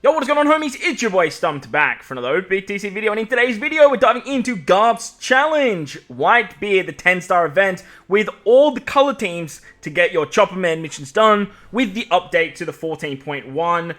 Yo, what is going on, homies? It's your boy Stumped back for another OPTC video, and in today's video, we're diving into GARP's challenge, WhiteBeard, the 10-star event, with all the color teams to get your Chopper Man missions done, with the update to the 14.1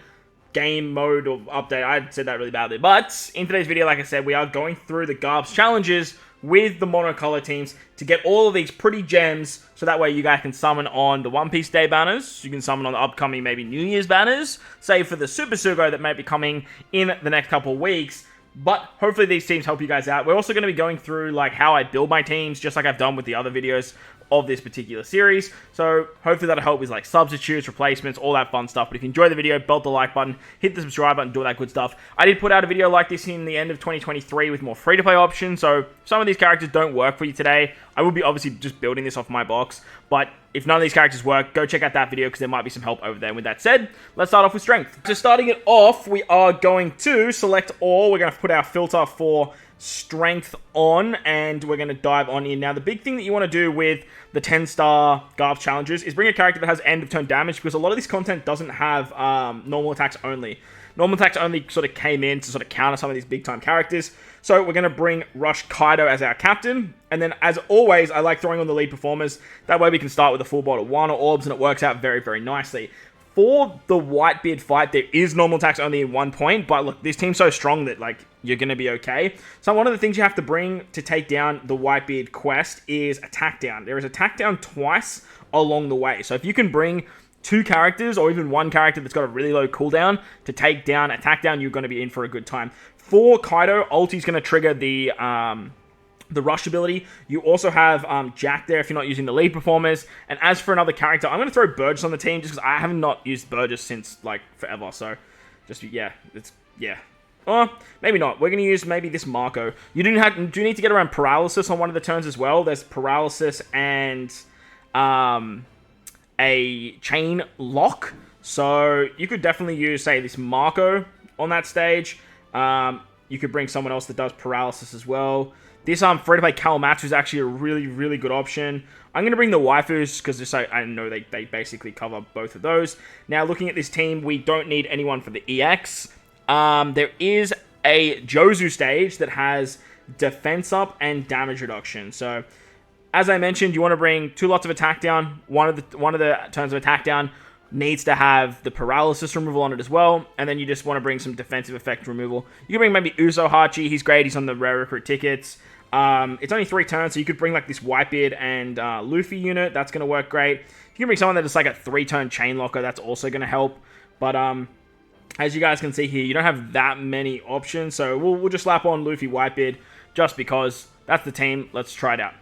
game mode or update. I said that really badly, but in today's video, like I said, we are going through the GARP's challenges with the monocolor teams to get all of these pretty gems, so that way you guys can summon on the One Piece Day banners, you can summon on the upcoming maybe New Year's banners, save for the Super Sugo that may be coming in the next couple of weeks. But hopefully these teams help you guys out. We're also going to be going through like how I build my teams, just like I've done with the other videos of this particular series. So hopefully that'll help with like substitutes, replacements, all that fun stuff. But if you enjoy the video, belt the like button, hit the subscribe button, do all that good stuff. I did put out a video like this in the end of 2023 with more free-to-play options. So if some of these characters don't work for you today, I will be obviously just building this off my box. But if none of these characters work, go check out that video because there might be some help over there. And with that said, let's start off with strength. So starting it off, we are going to select all. We're going to put our filter for strength on, and we're going to dive on in. Now, the big thing that you want to do with the 10-star GARP challenges is bring a character that has end of turn damage, because a lot of this content doesn't have normal attacks only. Normal attacks only sort of came in to sort of counter some of these big-time characters. So we're going to bring Rush Kaido as our captain. And then, as always, I like throwing on the lead performers. That way we can start with a full bottle 1 or orbs, and it works out very, very nicely. For the WhiteBeard fight, there is normal attacks only in 1 point. But look, this team's so strong that, like, you're going to be okay. So one of the things you have to bring to take down the WhiteBeard quest is attack down. There is attack down twice along the way. So if you can bring 2 characters, or even 1 character that's got a really low cooldown to take down, attack down, you're going to be in for a good time. For Kaido, ulti's going to trigger the rush ability. You also have Jack there if you're not using the lead performers. And as for another character, I'm going to throw Burgess on the team just because I have not used Burgess since, like, forever. So, just, yeah, yeah. Or, maybe not. We're going to use maybe this Marco. You do need to get around Paralysis on one of the turns as well. There's Paralysis and a Chain Lock. So, you could definitely use, say, this Marco on that stage. You could bring someone else that does Paralysis as well. This free-to-play Kawamatsu is actually a really, really good option. I'm going to bring the waifus because I know they basically cover both of those. Now, looking at this team, we don't need anyone for the EX. There is a Jozu stage that has defense up and damage reduction. So, as I mentioned, you want to bring 2 lots of attack down. One of the turns of attack down needs to have the paralysis removal on it as well, and then you just want to bring some defensive effect removal. You can bring maybe Uso Hachi. He's great. He's on the rare recruit tickets. It's only 3 turns, so you could bring like this WhiteBeard and Luffy unit. That's going to work great. You can bring someone that is like a 3-turn chain locker. That's also going to help. But as you guys can see here, you don't have that many options, so we'll just slap on Luffy WhiteBeard just because that's the team. Let's try it out.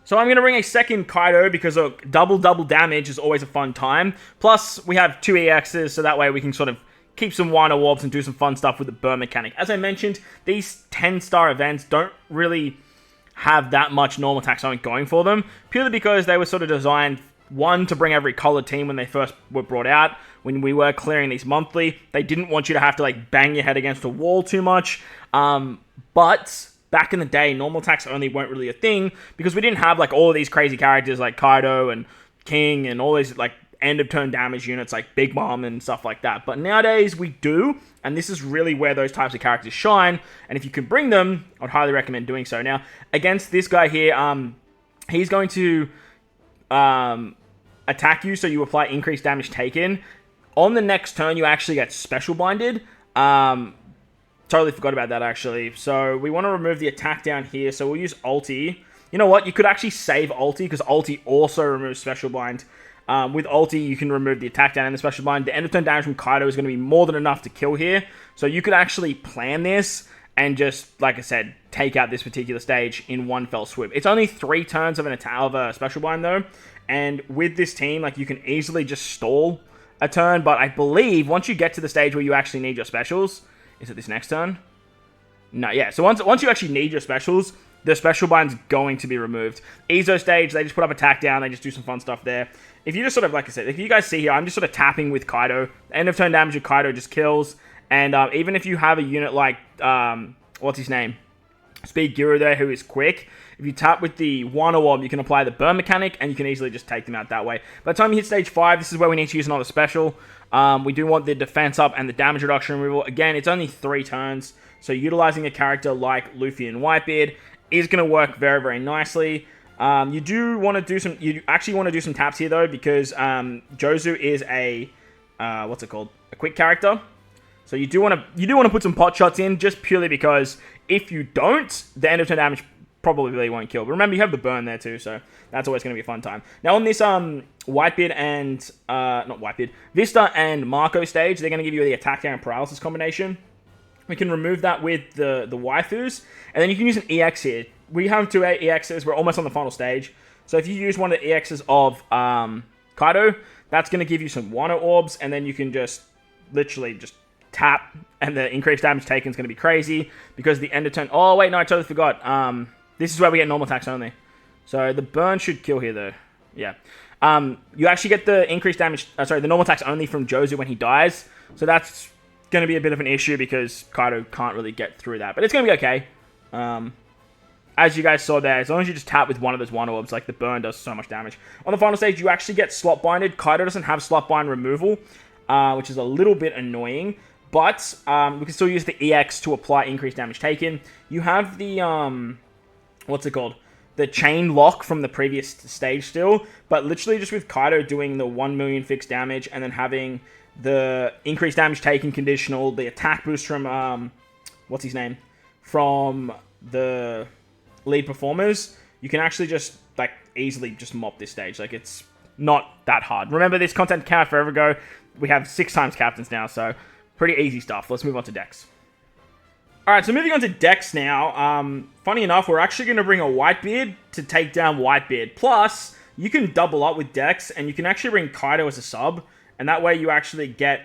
So I'm going to bring a second Kaido because double damage is always a fun time. Plus, we have 2 EXs, so that way we can sort of keep some Wino Warps and do some fun stuff with the burn mechanic. As I mentioned, these 10-star events don't really have that much normal attack zone going for them, purely because they were sort of designed, 1, to bring every colored team when they first were brought out. When we were clearing these monthly, they didn't want you to have to like bang your head against a wall too much. But back in the day, normal attacks only weren't really a thing because we didn't have like all of these crazy characters like Kaido and King and all these like end of turn damage units like Big Mom and stuff like that. But nowadays we do, and this is really where those types of characters shine. And if you can bring them, I'd highly recommend doing so. Now, against this guy here, he's going to attack you, so you apply increased damage taken. On the next turn, you actually get special binded. Totally forgot about that, actually. So, we want to remove the attack down here. So, we'll use ulti. You know what? You could actually save ulti, because ulti also removes special bind. With ulti, you can remove the attack down and the special bind. The end of turn damage from Kaido is going to be more than enough to kill here. So, you could actually plan this and just, like I said, take out this particular stage in one fell swoop. It's only 3 turns of a special bind, though. And with this team, like, you can easily just stall a turn. But I believe once you get to the stage where you actually need your specials... Is it this next turn? No, yeah. So once you actually need your specials, the special bind's going to be removed. Ezo stage, they just put up attack down. They just do some fun stuff there. if you just sort of, like I said, if you guys see here, I'm just sort of tapping with Kaido. End of turn damage with Kaido just kills. And even if you have a unit like, what's his name? Speed Guru there, who is quick. If you tap with the Wano Orb, you can apply the burn mechanic, and you can easily just take them out that way. By the time you hit stage 5, this is where we need to use another special. We do want the defense up and the damage reduction removal. Again, it's only 3 turns, so utilizing a character like Luffy and WhiteBeard is going to work very, very nicely. You do want to do some, you actually want to do some taps here though, because Jozu is a, what's it called? A quick character. So you do want to put some pot shots in, just purely because if you don't, the end of turn damage probably really won't kill. But remember, you have the burn there too, so that's always going to be a fun time. Now on this WhiteBeard and not WhiteBeard, Vista and Marco stage, they're going to give you the attack down and paralysis combination. We can remove that with the waifus, and then you can use an EX here. We have 2 EXs. We're almost on the final stage. So if you use one of the EXs of Kaido, that's going to give you some Wano orbs, and then you can just literally just tap, and the increased damage taken is going to be crazy because the end of turn. Oh wait, no, I totally forgot. This is where we get normal attacks only. So the burn should kill here though. Yeah. You actually get the increased damage. Sorry, the normal attacks only from Jozu when he dies. So that's going to be a bit of an issue because Kaido can't really get through that, but it's going to be okay. As you guys saw there, as long as you just tap with one of those Wano orbs, like the burn does so much damage. On the final stage, you actually get slot binded. Kaido doesn't have slot bind removal, which is a little bit annoying. But we can still use the EX to apply increased damage taken. You have the, what's it called? The chain lock from the previous stage still. But literally just with Kaido doing the 1 million fixed damage and then having the increased damage taken conditional, the attack boost from, what's his name? From the lead performers, you can actually just, like, easily just mop this stage. Like, it's not that hard. Remember, this content came out forever ago. We have 6 times captains now, so pretty easy stuff. Let's move on to DEX. Alright, so moving on to DEX now. Funny enough, we're actually going to bring a WhiteBeard to take down WhiteBeard. Plus, you can double up with DEX, and you can actually bring Kaido as a sub, and that way you actually get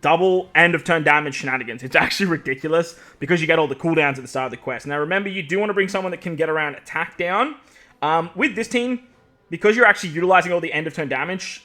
double end of turn damage shenanigans. It's actually ridiculous because you get all the cooldowns at the start of the quest. Now remember, you do want to bring someone that can get around attack down. With this team, because you're actually utilizing all the end of turn damage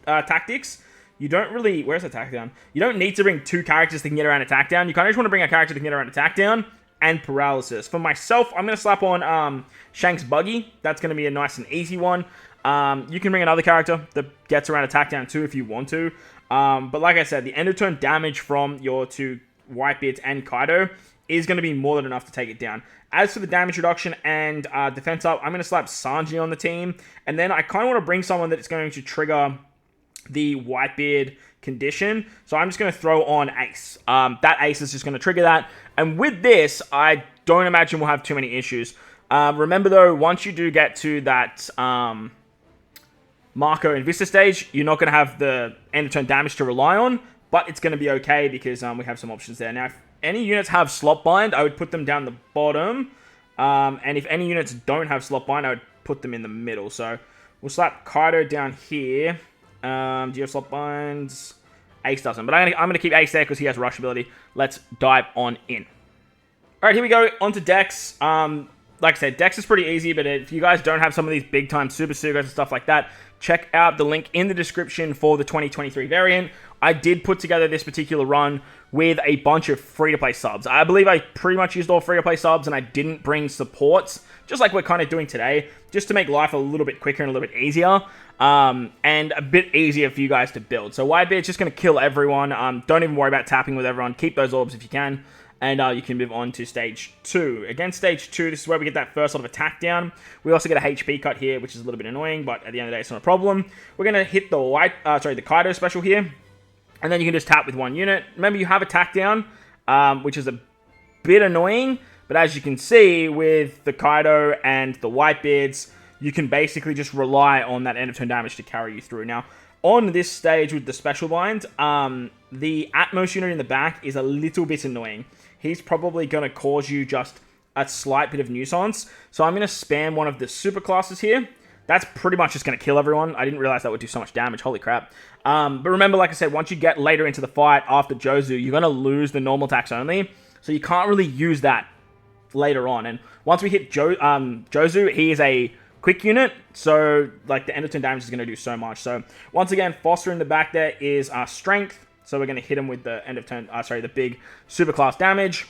tactics, you don't really... Where's attack down? You don't need to bring 2 characters that can get around attack down. You kind of just want to bring a character that can get around attack down and paralysis. For myself, I'm going to slap on Shank's Buggy. That's going to be a nice and easy one. You can bring another character that gets around attack down too if you want to. But like I said, the end of turn damage from your 2 WhiteBeards and Kaido is going to be more than enough to take it down. As for the damage reduction and defense up, I'm going to slap Sanji on the team. And then I kind of want to bring someone that is going to trigger the WhiteBeard condition. So I'm just going to throw on Ace. That Ace is just going to trigger that. And with this, I don't imagine we'll have too many issues. Remember though, once you do get to that... Marco and Vista stage, you're not going to have the end of turn damage to rely on, but it's going to be okay because we have some options there. Now, if any units have slot bind, I would put them down the bottom, and if any units don't have slot bind, I would put them in the middle. So we'll slap Kaido down here. Do you have slot binds? Ace doesn't, but I'm going to keep Ace there because he has rush ability. Let's dive on in. All right, here we go, onto DEX. Like I said, DEX is pretty easy, but if you guys don't have some of these big-time Super Sugos and stuff like that, check out the link in the description for the 2023 variant. I did put together this particular run with a bunch of free-to-play subs. I believe I pretty much used all free-to-play subs, and I didn't bring supports, just like we're kind of doing today, just to make life a little bit quicker and a little bit easier, and a bit easier for you guys to build. So WhiteBeard's just going to kill everyone. Don't even worry about tapping with everyone. Keep those orbs if you can. And you can move on to stage 2. Again, stage 2, this is where we get that first sort of attack down. We also get a HP cut here, which is a little bit annoying, but at the end of the day, it's not a problem. We're going to hit the the Kaido special here, and then you can just tap with 1 unit. Remember, you have attack down, which is a bit annoying, but as you can see, with the Kaido and the WhiteBeards, you can basically just rely on that end of turn damage to carry you through. Now, on this stage with the special bind, the Atmos unit in the back is a little bit annoying. He's probably going to cause you just a slight bit of nuisance. So I'm going to spam one of the super classes here. That's pretty much just going to kill everyone. I didn't realize that would do so much damage. Holy crap. But remember, like I said, once you get later into the fight after Jozu, you're going to lose the normal attacks only. So you can't really use that later on. And once we hit Jozu, he is a quick unit, so like the end of turn damage is going to do so much. So once again, Foster in the back there is our strength, so we're going to hit him with the end of turn, the big super class damage.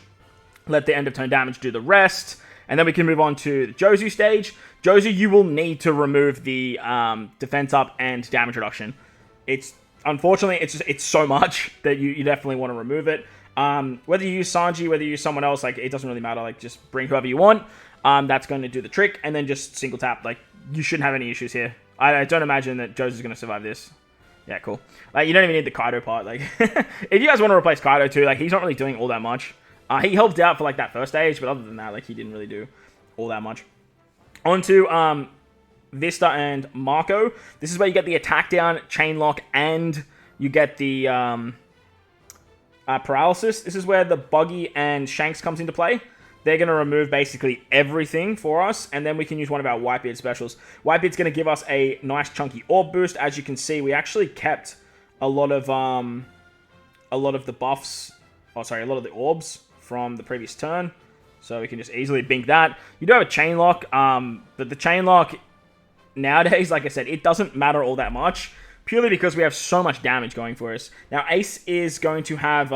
Let the end of turn damage do the rest, and then we can move on to the Jozu stage. Jozu, you will need to remove the defense up and damage reduction. Unfortunately, it's so much that you definitely want to remove it. Whether you use Sanji, whether you use someone else, like, it doesn't really matter. Like, just bring whoever you want. That's going to do the trick, and then just single tap. Like, you shouldn't have any issues here. I don't imagine that Jozu's going to survive this. Yeah, cool. Like, you don't even need the Kaido part. Like, if you guys want to replace Kaido too, like, he's not really doing all that much. He helped out for, like, that first stage, but other than that, like, he didn't really do all that much. On to Vista and Marco. This is where you get the attack down, chain lock, and you get the paralysis. This is where the Buggy and Shanks comes into play. They're going to remove basically everything for us, and then we can use one of our WhiteBeard specials. WhiteBeard's going to give us a nice chunky orb boost. As you can see, we actually kept a lot of the buffs, a lot of the orbs from the previous turn, so we can just easily bink that. You do have a chain lock, but the chain lock nowadays, like I said, it doesn't matter all that much, purely because we have so much damage going for us. Now, Ace is going to have,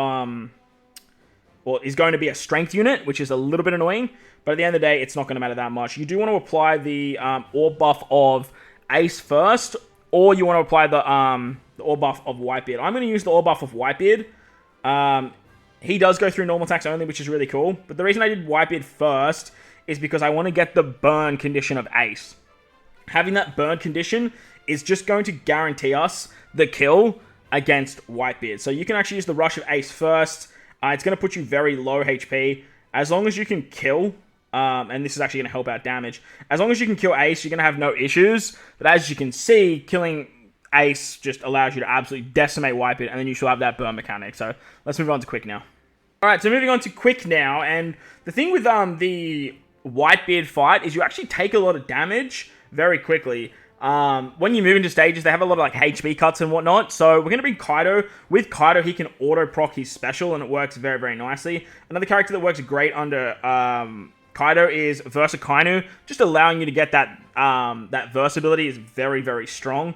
is going to be a strength unit, which is a little bit annoying, but at the end of the day, it's not going to matter that much. You do want to apply the orb buff of Ace first, or you want to apply the orb buff of WhiteBeard. I'm going to use the orb buff of WhiteBeard. He does go through normal attacks only, which is really cool. But the reason I did WhiteBeard first is because I want to get the burn condition of Ace. Having that burn condition is just going to guarantee us the kill against WhiteBeard. So you can actually use the rush of Ace first. It's going to put you very low HP. As long as you can kill, and this is actually going to help out damage. As long as you can kill Ace, you're going to have no issues. But as you can see, killing Ace just allows you to absolutely decimate WhiteBeard, and then you shall have that burn mechanic. So let's move on to Quick now. Alright, so moving on to Quick now, and the thing with the WhiteBeard fight is you actually take a lot of damage very quickly. When you move into stages, they have a lot of like HP cuts and whatnot, so we're going to bring Kaido. With Kaido, he can auto-proc his special, and it works very, very nicely. Another character that works great under Kaido is Versa Kainu, just allowing you to get that versatility is very, very strong.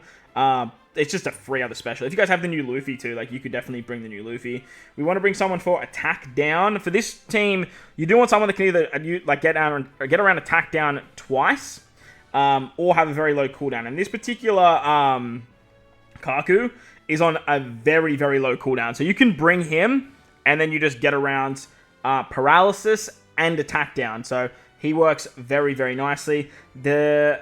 It's just a free other special. If you guys have the new Luffy too, like, you could definitely bring the new Luffy. We want to bring someone for attack down. For this team, you do want someone that can either get around attack down twice, or have a very low cooldown. And this particular Kaku is on a very, very low cooldown. So you can bring him, and then you just get around paralysis and attack down. So he works very, very nicely. The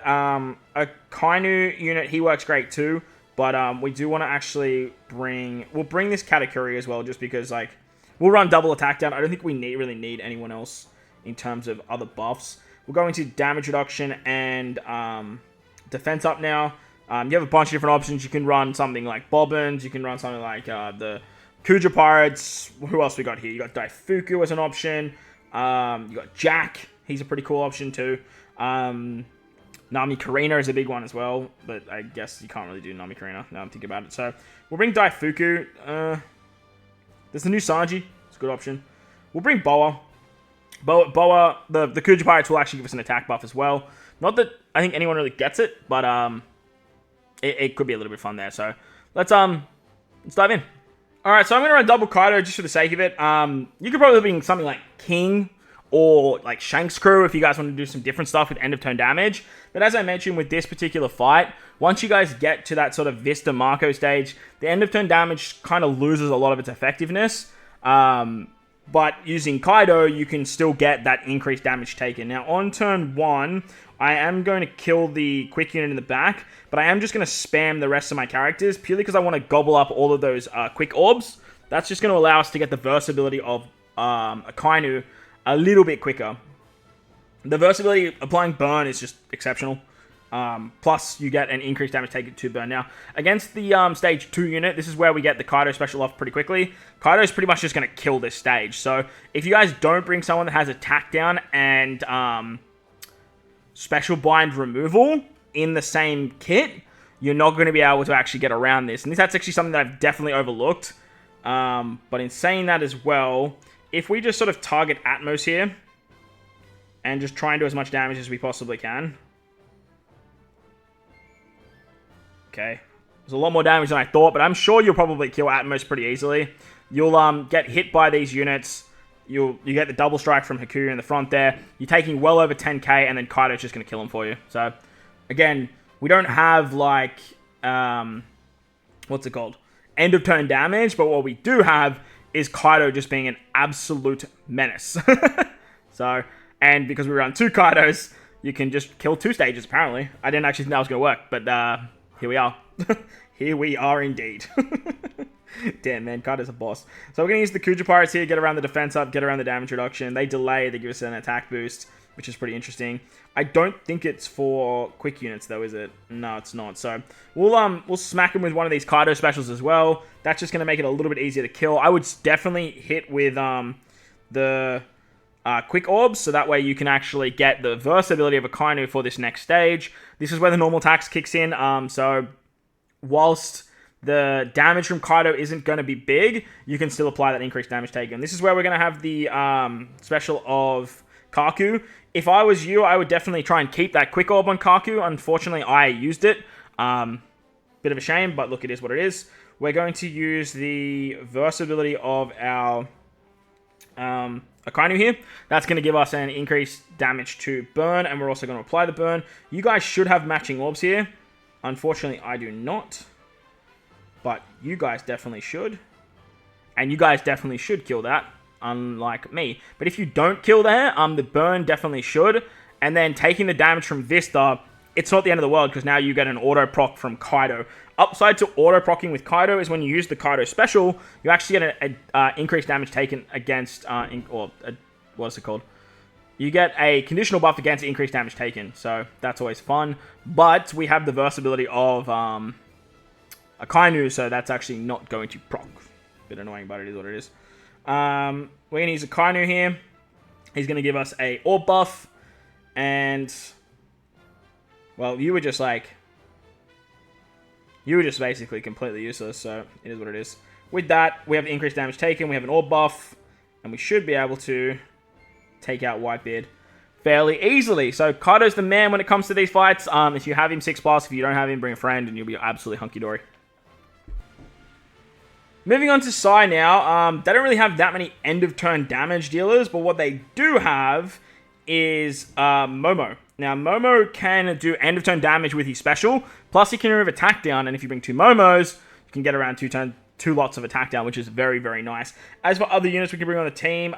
Kainu unit, he works great too. But we do want to actually we'll bring this Katakuri as well, just because, like, we'll run double attack down. I don't think we really need anyone else in terms of other buffs. We'll go into damage reduction and defense up now. You have a bunch of different options. You can run something like Bobbins. You can run something like the Kuja Pirates. Who else we got here? You got Daifuku as an option. You got Jack. He's a pretty cool option too. Nami Karina is a big one as well, but I guess you can't really do Nami Karina now I'm thinking about it. So we'll bring Daifuku. There's the new Sanji. It's a good option. We'll bring Boa. Boa, the Kuja Pirates will actually give us an attack buff as well. Not that I think anyone really gets it, but it could be a little bit fun there. So let's dive in. All right, so I'm gonna run double Kaido just for the sake of it. You could probably bring something like King or like Shanks crew if you guys want to do some different stuff with end of turn damage. But as I mentioned with this particular fight, once you guys get to that sort of Vista Marco stage, the end of turn damage kind of loses a lot of its effectiveness. But using Kaido, you can still get that increased damage taken. Now on turn 1, I am going to kill the quick unit in the back, but I am just going to spam the rest of my characters purely because I want to gobble up all of those quick orbs. That's just going to allow us to get the versatility of a Kainu a little bit quicker. The versatility applying burn is just exceptional. Plus, you get an increased damage taken to burn. Now, against the stage 2 unit, this is where we get the Kaido special off pretty quickly. Kaido is pretty much just going to kill this stage. So, if you guys don't bring someone that has attack down and special bind removal in the same kit, you're not going to be able to actually get around this. And that's actually something that I've definitely overlooked. But in saying that as well, if we just sort of target Atmos here and just try and do as much damage as we possibly can. Okay. There's a lot more damage than I thought, but I'm sure you'll probably kill Aames pretty easily. You'll get hit by these units. You get the double strike from Haku in the front there. You're taking well over 10k, and then Kaido's just going to kill him for you. So, again, we don't have, like, what's it called? End of turn damage, but what we do have is Kaido just being an absolute menace. So, and because we run 2 Kaidos, you can just kill 2 stages, apparently. I didn't actually think that was going to work, but here we are. Here we are indeed. Damn, man, Kaido's a boss. So we're going to use the Kuja Pirates here, get around the defense up, get around the damage reduction. They delay, they give us an attack boost, which is pretty interesting. I don't think it's for quick units, though, is it? No, it's not. So we'll smack him with one of these Kaido specials as well. That's just going to make it a little bit easier to kill. I would definitely hit with the quick orbs, so that way you can actually get the versatility of Akainu for this next stage. This is where the normal attacks kicks in. So whilst the damage from Kaido isn't going to be big, you can still apply that increased damage taken. This is where we're going to have the special of Kaku. If I was you, I would definitely try and keep that quick orb on Kaku. Unfortunately, I used it. Bit of a shame, but look, it is what it is. We're going to use the versatility of our Akainu here. That's going to give us an increased damage to burn, and we're also going to apply the burn. You guys should have matching orbs here. Unfortunately, I do not. But you guys definitely should. And you guys definitely should kill that, unlike me. But if you don't kill there, the burn definitely should. And then taking the damage from Vista, it's not the end of the world, because now you get an auto proc from Kaido. Upside to auto procking with Kaido is when you use the Kaido special, you actually get an increased damage taken against, what's it called? You get a conditional buff against increased damage taken. So that's always fun. But we have the versatility of Akainu, so that's actually not going to proc. Bit annoying, but it is what it is. We're going to use Akainu here. He's going to give us a orb buff. And, well, you were just basically completely useless, so it is what it is. With that, we have increased damage taken, we have an orb buff, and we should be able to take out WhiteBeard fairly easily. So Kaido's the man when it comes to these fights. If you have him 6+, if you don't have him, bring a friend, and you'll be absolutely hunky-dory. Moving on to Psy now. They don't really have that many end-of-turn damage dealers, but what they do have is Momo. Now, Momo can do end-of-turn damage with his special, plus he can remove attack down, and if you bring 2 Momos, you can get around 2 lots of attack down, which is very, very nice. As for other units we can bring on the team,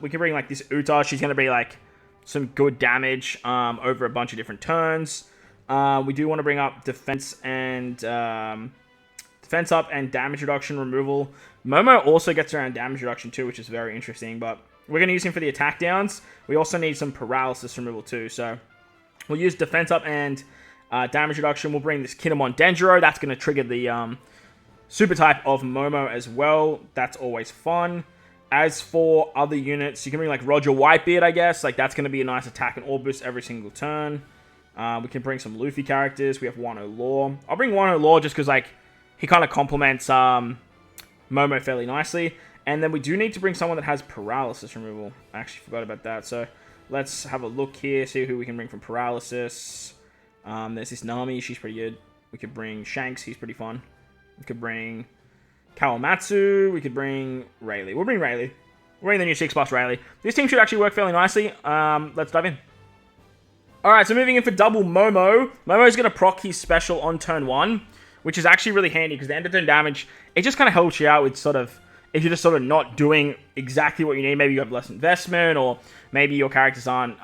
we can bring, like, this Uta. She's going to be, like, some good damage over a bunch of different turns. We do want to bring up defense and defense up and damage reduction removal. Momo also gets around damage reduction too, which is very interesting, but we're going to use him for the attack downs. We also need some paralysis removal too, so we'll use defense up and damage reduction. We'll bring this Kinemon Denjiro. That's going to trigger the super type of Momo as well. That's always fun. As for other units, you can bring like Roger WhiteBeard, I guess. Like, that's going to be a nice attack and orb boost every single turn. We can bring some Luffy characters. We have Wano Law. I'll bring Wano Law just because, like, he kind of complements Momo fairly nicely. And then we do need to bring someone that has paralysis removal. I actually forgot about that. So let's have a look here, see who we can bring from paralysis. There's this Nami. She's pretty good. We could bring Shanks. He's pretty fun. We could bring Kawamatsu. We could bring Rayleigh. We'll bring Rayleigh. We'll bring the new 6+ Rayleigh. This team should actually work fairly nicely. Let's dive in. Alright, so moving in for double Momo. Momo's going to proc his special on turn 1, which is actually really handy because the end of turn damage, it just kind of helps you out with sort of, if you're just sort of not doing exactly what you need. Maybe you have less investment, or maybe your characters aren't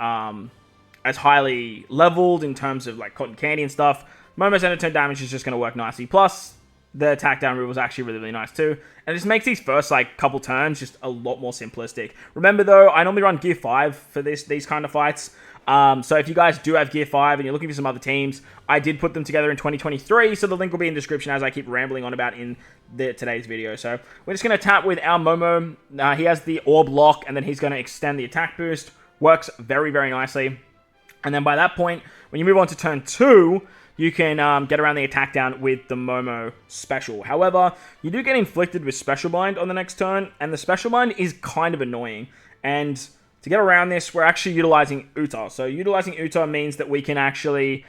as highly leveled in terms of like cotton candy and stuff. Momo's end of turn damage is just going to work nicely. Plus, the attack down rule is actually really, really nice too. And it just makes these first like couple turns just a lot more simplistic. Remember though, I normally run Gear 5 for these kind of fights. So if you guys do have Gear 5 and you're looking for some other teams, I did put them together in 2023, so the link will be in the description as I keep rambling on about in today's video. So we're just going to tap with our Momo. He has the Orb Lock, and then he's going to extend the attack boost. Works very, very nicely. And then by that point, when you move on to turn 2, you can get around the attack down with the Momo special. However, you do get inflicted with Special Bind on the next turn, and the Special Bind is kind of annoying. And to get around this, we're actually utilizing Uta. So utilizing Uta means that we can actually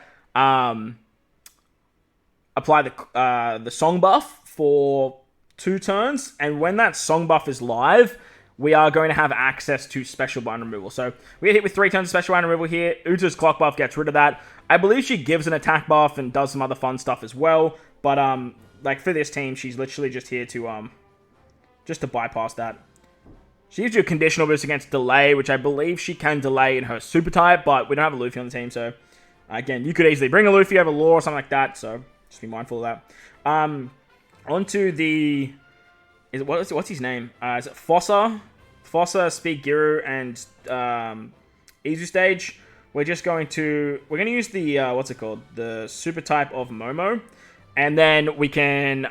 apply the song buff for 2 turns, and when that song buff is live, we are going to have access to special bind removal. So we get hit with 3 turns of special bind removal here. Uta's clock buff gets rid of that. I believe she gives an attack buff and does some other fun stuff as well. But like for this team, she's literally just here to just to bypass that. She gives you a conditional boost against delay, which I believe she can delay in her super type, but we don't have a Luffy on the team, so again, you could easily bring a Luffy over Law or something like that. So just be mindful of that. Onto the... what's his name? Is it Fossa? Fossa, Speed Giru, and Izu stage. We're going to use the, what's it called? The super type of Momo. And then we can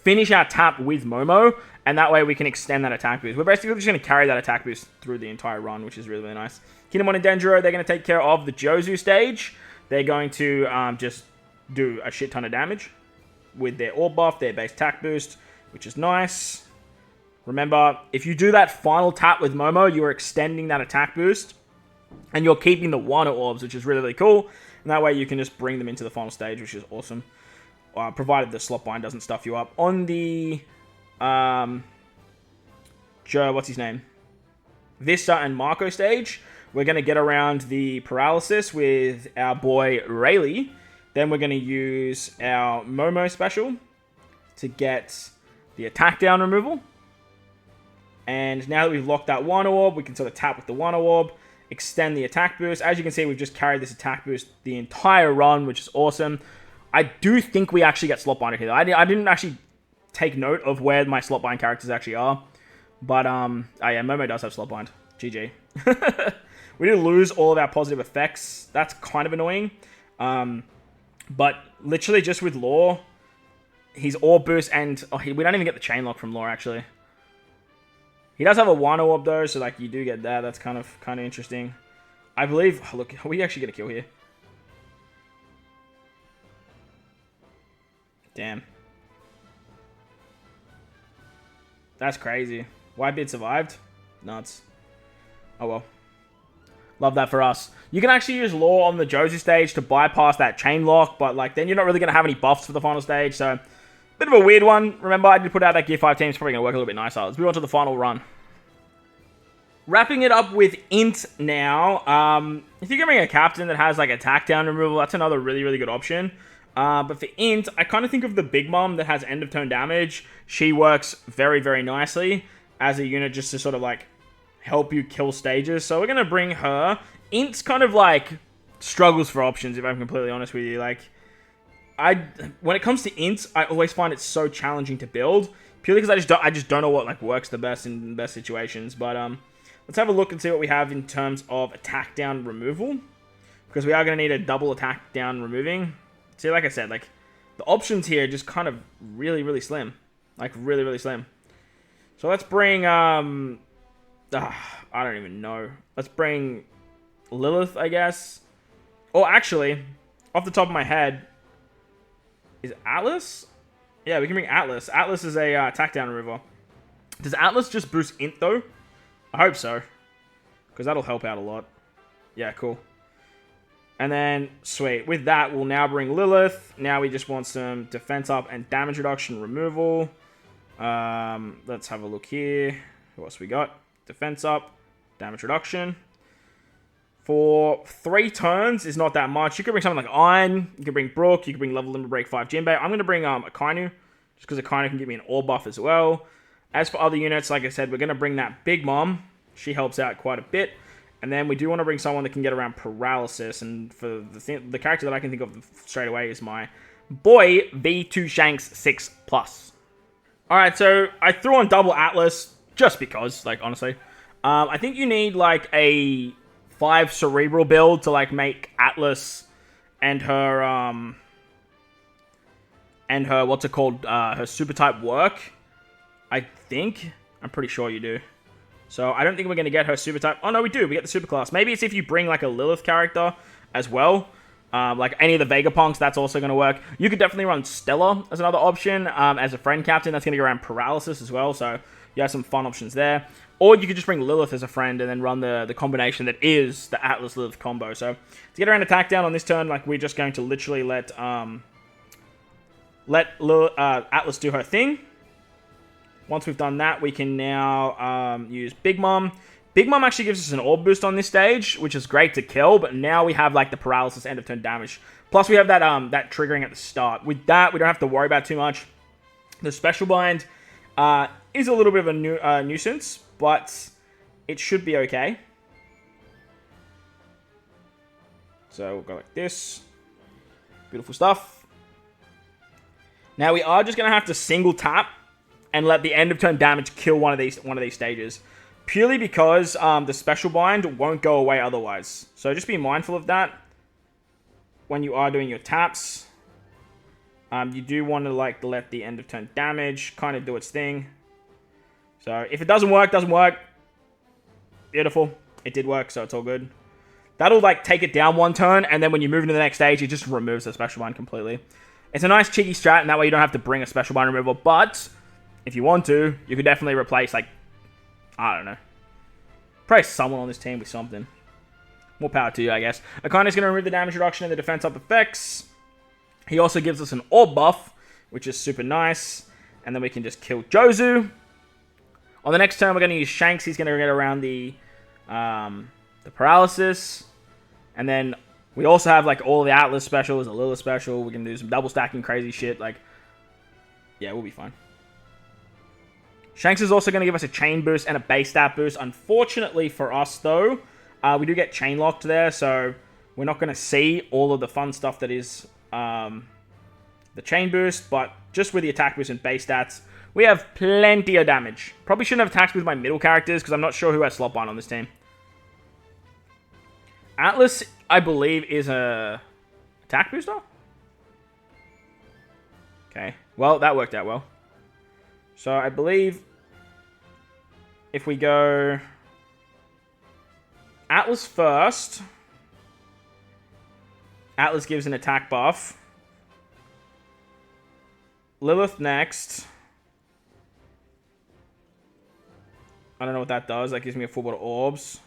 finish our tap with Momo. And that way we can extend that attack boost. We're basically just going to carry that attack boost through the entire run, which is really, really nice. Kinemon and Denjiro, they're going to take care of the Jozu stage. They're going to just do a shit ton of damage with their orb buff, their base attack boost, which is nice. Remember, if you do that final tap with Momo, you are extending that attack boost, and you're keeping the Wano orbs, which is really, really cool. And that way you can just bring them into the final stage, which is awesome. Provided the slot bind doesn't stuff you up. On the what's his name? Vista and Marco stage, we're going to get around the paralysis with our boy Rayleigh. Then we're going to use our Momo special to get the attack down removal. And now that we've locked that Wano Orb, we can sort of tap with the Wano Orb, extend the attack boost. As you can see, we've just carried this attack boost the entire run, which is awesome. I do think we actually get slot binded here. I didn't actually take note of where my slot bind characters actually are. But, oh yeah, Momo does have slot bind. GG. We did lose all of our positive effects. That's kind of annoying. But literally just with Law, his Orb boost and... we don't even get the chain lock from Law, actually. He does have a Wano Orb, though, so like you do get that. That's kind of interesting. I believe... look, are we actually going to kill here? Damn. That's crazy. WhiteBeard survived? Nuts. Oh well. Love that for us. You can actually use Law on the Jozu stage to bypass that chain lock, but like then you're not really going to have any buffs for the final stage, so bit of a weird one. Remember, I did put out that Gear 5 team. It's probably going to work a little bit nicer. Let's move on to the final run. Wrapping it up with INT now. If you're getting a captain that has like attack down removal, that's another really, really good option. But for INT, I kind of think of the Big Mom that has end of turn damage. She works very, very nicely as a unit just to sort of like help you kill stages. So we're going to bring her. INT's kind of like struggles for options, if I'm completely honest with you. Like, when it comes to INT, I always find it so challenging to build. Purely because I just don't know what like works the best in the best situations. But let's have a look and see what we have in terms of attack down removal. Because we are going to need a double attack down removing. See, like I said, like the options here are just kind of really, really slim. Like really, really slim. So let's bring, I don't even know. Let's bring Lilith, I guess. Or actually, off the top of my head, is Atlas? Yeah, we can bring Atlas. Atlas is a attack down remover. Does Atlas just boost INT though? I hope so. Because that'll help out a lot. Yeah, cool. And then, sweet. With that, we'll now bring Lilith. Now we just want some defense up and damage reduction removal. Let's have a look here. What else we got? Defense up, damage reduction. For 3 turns is not that much. You could bring something like Iron. You could bring Brook. You could bring Level Limit Break 5 Jimbei. I'm going to bring Akainu. Just because Akainu can give me an Orb buff as well. As for other units, like I said, we're going to bring that Big Mom. She helps out quite a bit. And then we do want to bring someone that can get around paralysis. And for the character that I can think of straight away is my boy, V2 Shanks 6+. Alright, so I threw on double Atlas just because, like, honestly. I think you need, like, a 5 Cerebral build to, like, make Atlas and her, what's it called, her super type work. I think. I'm pretty sure you do. So I don't think we're going to get her super type. Oh, no, we do. We get the super class. Maybe it's if you bring, like, a Lilith character as well. Like any of the Vegapunks, that's also going to work. You could definitely run Stella as another option. As a friend captain, that's going to go around paralysis as well. So you have some fun options there. Or you could just bring Lilith as a friend and then run the combination that is the Atlas-Lilith combo. So to get around attack down on this turn, like we're just going to literally let let Atlas do her thing. Once we've done that, we can now use Big Mom. Big Mom actually gives us an orb boost on this stage, which is great to kill, but now we have like the paralysis end of turn damage. Plus we have that that triggering at the start. With that, we don't have to worry about too much. The special bind is a little bit of a nuisance, but it should be okay. So we'll go like this. Beautiful stuff. Now we are just gonna have to single tap and let the end of turn damage kill one of these stages. Purely because the special bind won't go away otherwise. So just be mindful of that when you are doing your taps. You do want to like let the end of turn damage kind of do its thing. So if it doesn't work, doesn't work. Beautiful. It did work, so it's all good. That'll like take it down one turn, and then when you move into the next stage, it just removes the special bind completely. It's a nice cheeky strat, and that way you don't have to bring a special bind removal. But if you want to, you could definitely replace like, I don't know, probably someone on this team with something. More power to you, I guess. Akane's going to remove the damage reduction and the defense up effects. He also gives us an orb buff, which is super nice. And then we can just kill Jozu. On the next turn, we're going to use Shanks. He's going to get around the paralysis. And then we also have like all the Atlas specials, a Lilith special. We can do some double stacking crazy shit. Like, yeah, we'll be fine. Shanks is also going to give us a chain boost and a base stat boost. Unfortunately for us, though, we do get chain locked there, so we're not going to see all of the fun stuff that is the chain boost, but just with the attack boost and base stats, we have plenty of damage. Probably shouldn't have attacked with my middle characters, because I'm not sure who has slot bind on this team. Atlas, I believe, is a attack booster? Okay, well, that worked out well. So I believe if we go Atlas first, Atlas gives an attack buff. Lilith next. I don't know what that does. That gives me a full bot of orbs.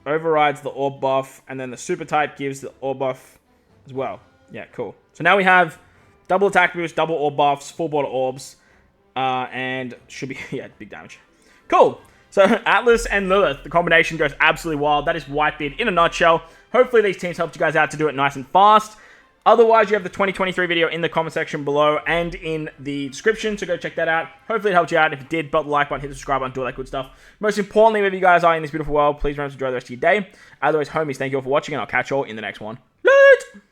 Overrides the orb buff, and then the super type gives the orb buff as well. Yeah, cool. So now we have double attack boost, double orb buffs, full bot of orbs. And should be, yeah, big damage. Cool. So Atlas and Lilith, the combination goes absolutely wild. That is WhiteBeard in a nutshell. Hopefully these teams helped you guys out to do it nice and fast. Otherwise, you have the 2023 video in the comment section below and in the description, so go check that out. Hopefully it helped you out. If it did, belt the like button, hit the subscribe button, do all that good stuff. Most importantly, wherever you guys are in this beautiful world, please remember to enjoy the rest of your day. Otherwise, homies, thank you all for watching, and I'll catch you all in the next one. Later!